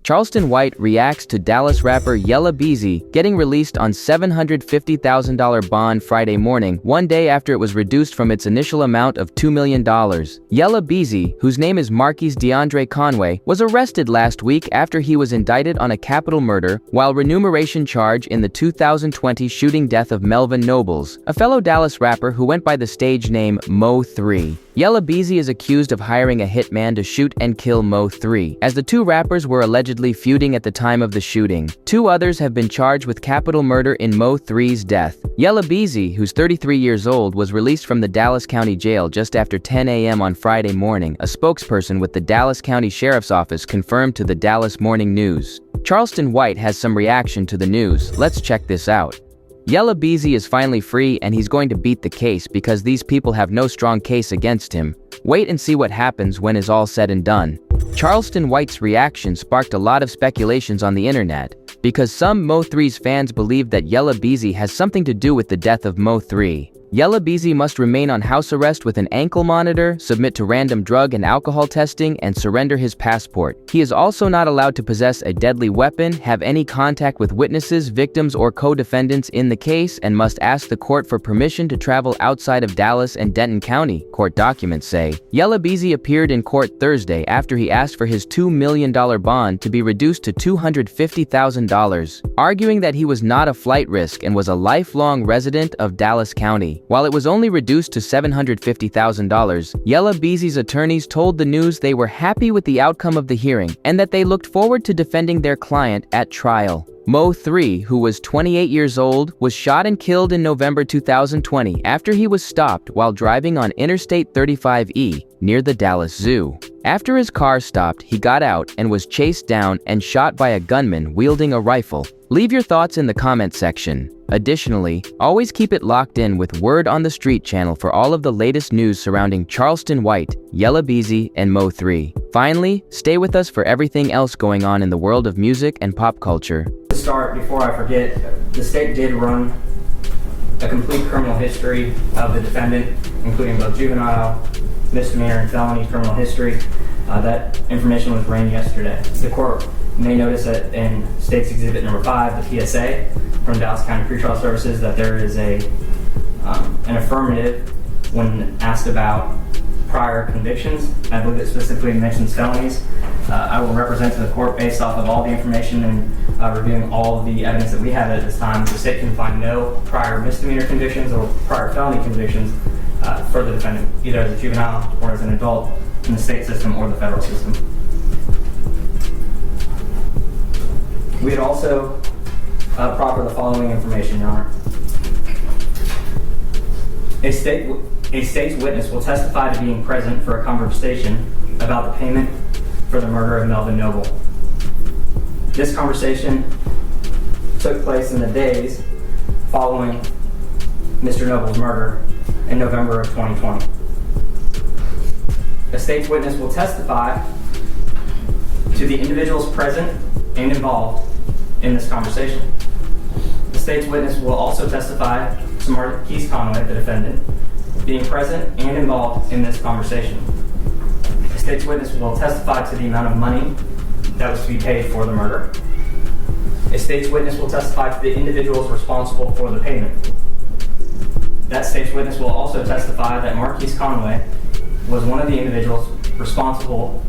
Charleston White reacts to Dallas rapper Yella Beezy getting released on $750,000 bond Friday morning, one day after it was reduced from its initial amount of $2 million. Yella Beezy, whose name is Marquise DeAndre Conway, was arrested last week after he was indicted on a capital murder while remuneration charge in the 2020 shooting death of Melvin Nobles, a fellow Dallas rapper who went by the stage name Mo3. Yella Beezy is accused of hiring a hitman to shoot and kill Mo3, as the two rappers were allegedly feuding at the time of the shooting. Two others have been charged with capital murder in Mo3's death. Yella Beezy, who's 33 years old, was released from the Dallas County Jail just after 10 a.m. on Friday morning, a spokesperson with the Dallas County Sheriff's Office confirmed to the Dallas Morning News. Charleston White has some reaction to the news. Let's check this out. Yella Beezy is finally free and he's going to beat the case because these people have no strong case against him. Wait and see what happens when it's all said and done. Charleston White's reaction sparked a lot of speculations on the internet, because some Mo3's fans believe that Yella Beezy has something to do with the death of Mo3. Yella Beezy must remain on house arrest with an ankle monitor, submit to random drug and alcohol testing, and surrender his passport. He is also not allowed to possess a deadly weapon, have any contact with witnesses, victims, or co-defendants in the case, and must ask the court for permission to travel outside of Dallas and Denton County, court documents say. Yella Beezy appeared in court Thursday after he asked for his $2 million bond to be reduced to $250,000, arguing that he was not a flight risk and was a lifelong resident of Dallas County. While it was only reduced to $750,000, Yella Beezy's attorneys told the news they were happy with the outcome of the hearing and that they looked forward to defending their client at trial. Mo3, who was 28 years old, was shot and killed in November 2020 after he was stopped while driving on Interstate 35E near the Dallas Zoo. After his car stopped, he got out and was chased down and shot by a gunman wielding a rifle. Leave your thoughts in the comment section. Additionally, always keep it locked in with Word on the Street channel for all of the latest news surrounding Charleston White, Yella Beezy, and Mo3. Finally, stay with us for everything else going on in the world of music and pop culture. To start, before I forget, the state did run a complete criminal history of the defendant, including both juvenile, misdemeanor, and felony criminal history. That information was ran yesterday. The court may notice that in State's Exhibit number 5, the PSA from Dallas County Pretrial Services, that there is an affirmative when asked about prior convictions. I believe it specifically mentions felonies. I will represent to the court based off of all the information and reviewing all of the evidence that we have at this time. The state can find no prior misdemeanor convictions or prior felony convictions for the defendant, either as a juvenile or as an adult in the state system or the federal system. We would also proffer the following information, Your Honor. A state's witness will testify to being present for a conversation about the payment for the murder of Melvin Noble. This conversation took place in the days following Mr. Noble's murder in November of 2020. A state's witness will testify to the individuals present and involved in this conversation. The state's witness will also testify to Marquise Conway, the defendant, being present and involved in this conversation. The state's witness will testify to the amount of money that was to be paid for the murder. A state's witness will testify to the individuals responsible for the payment. That state's witness will also testify that Marquise Conway was one of the individuals responsible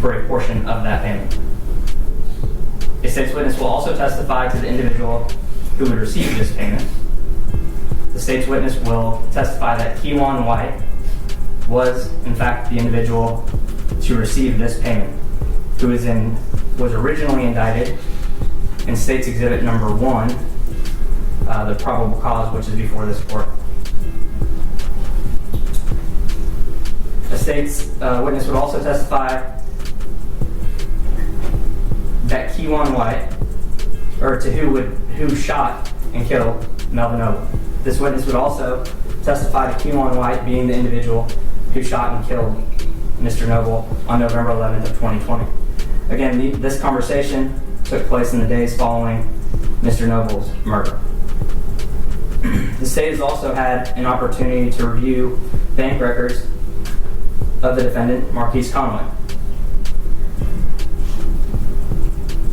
for a portion of that payment. A state's witness will also testify to the individual who would receive this payment. The state's witness will testify that Keywan White was, in fact, the individual to receive this payment, who was originally indicted in State's Exhibit number 1, the probable cause, which is before this court. The state's witness would also testify that Keywan White, or to who shot and killed Melvin Noble. This witness would also testify to Keywan White being the individual who shot and killed Mr. Noble on November 11th of 2020. Again, this conversation took place in the days following Mr. Noble's murder. The state has also had an opportunity to review bank records of the defendant, Marquise Conway.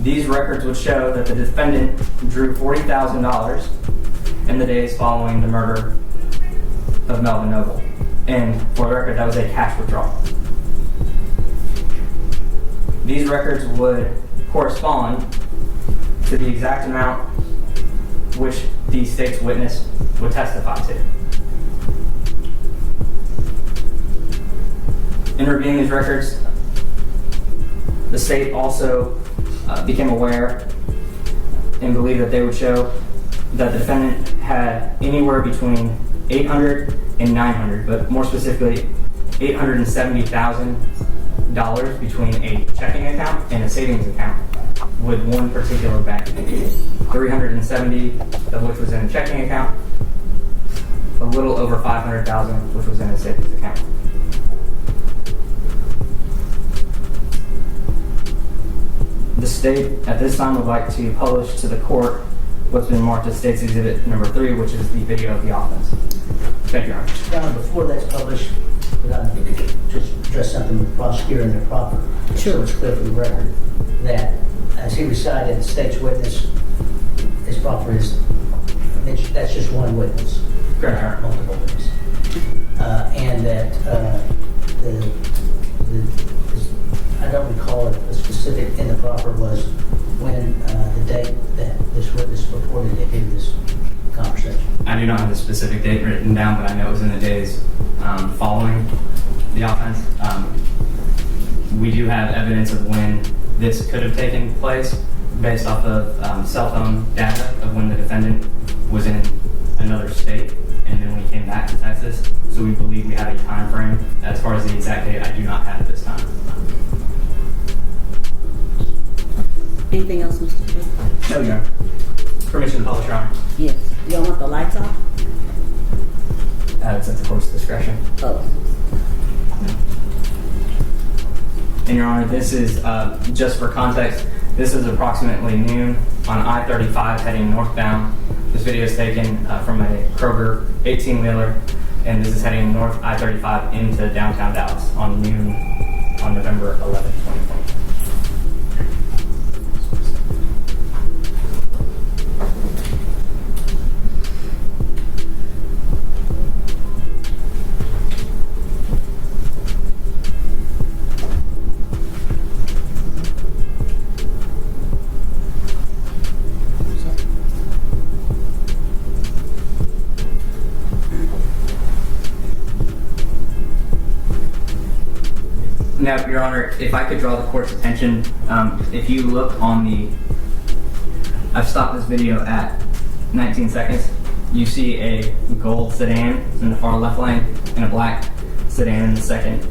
These records would show that the defendant drew $40,000 in the days following the murder of Melvin Noble. And for the record, that was a cash withdrawal. These records would correspond to the exact amount which the state's witness would testify to. In reviewing these records, the state also became aware and believed that they would show that the defendant had anywhere between $800 and $900, but more specifically, $870,000 between a checking account and a savings account with one particular bank. 370 of which was in a checking account, a little over 500,000 which was in a savings account. The state at this time would like to publish to the court what's been marked as State's Exhibit number 3, which is the video of the offense. Thank you, Your Honor. Now, before that's published, could I just address something with the prosecutor and the proper? Sure. So it's clear for the record that as he recited, the state's witness is proper is, that's just one witness. Correct, Your Honor. Multiple witnesses. And that I don't recall if the specific in the proffer was when the date that this witness reported to give this conversation. I do not have the specific date written down, but I know it was in the days following the offense. We do have evidence of when this could have taken place based off of cell phone data of when the defendant was in another state, and then we came back to Texas. So we believe we have a time frame. As far as the exact date, I do not have this time. Anything else, Mr. Chair? No, Your Honor. Permission to publish, Your Honor. Yes. Y'all want the lights off? It's at the court's discretion. Oh. And Your Honor, this is, just for context, this is approximately noon on I-35 heading northbound. This video is taken from a Kroger 18-wheeler, and this is heading north I-35 into downtown Dallas on noon on November 11, 2020. Now, Your Honor, if I could draw the court's attention, if you look on I've stopped this video at 19 seconds. You see a gold sedan in the far left lane and a black sedan in the second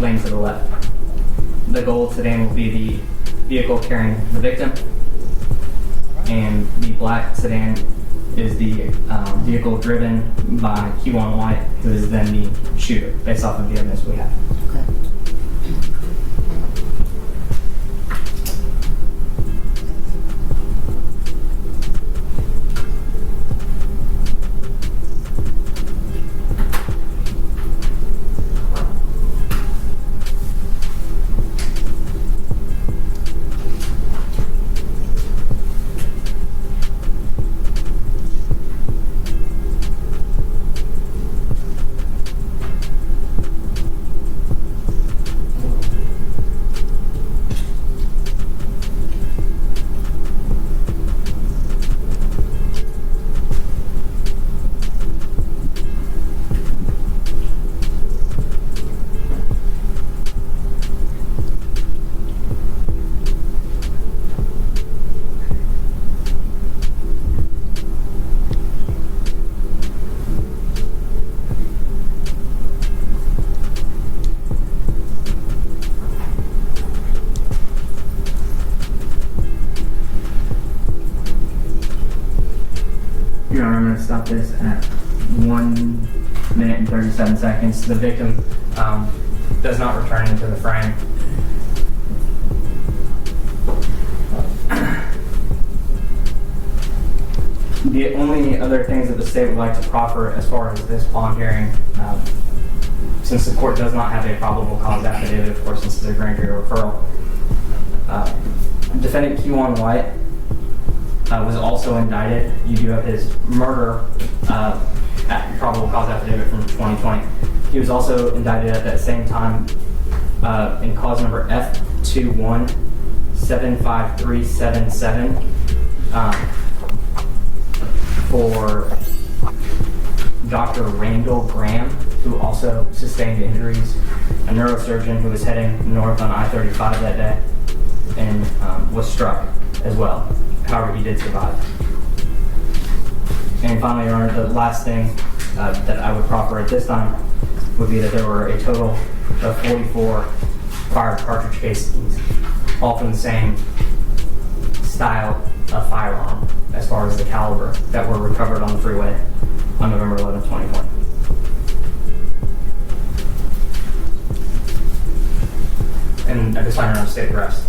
lane to the left. The gold sedan will be the vehicle carrying the victim, and the black sedan is the vehicle driven by Q1 White, who is then the shooter, based off of the evidence we have. Okay. Your Honor, I'm going to stop this at 1 minute and 37 seconds. The victim does not return into the frame. The only other things that the state would like to proffer as far as this bond hearing, since the court does not have a probable cause affidavit, of course, since it's a grand jury referral, Defendant Kewan White was also indicted. You do have his murder probable cause affidavit from 2020. He was also indicted at that same time in cause number F2175377 for Dr. Randall Graham, who also sustained injuries, a neurosurgeon who was heading north on I-35 that day and was struck as well. However, he did survive. And finally, Your Honor, the last thing that I would proffer at this time would be that there were a total of 44 fired cartridge casings, all from the same style of firearm as far as the caliber that were recovered on the freeway on November 11, 2020. And at this time, Your Honor, state the rest.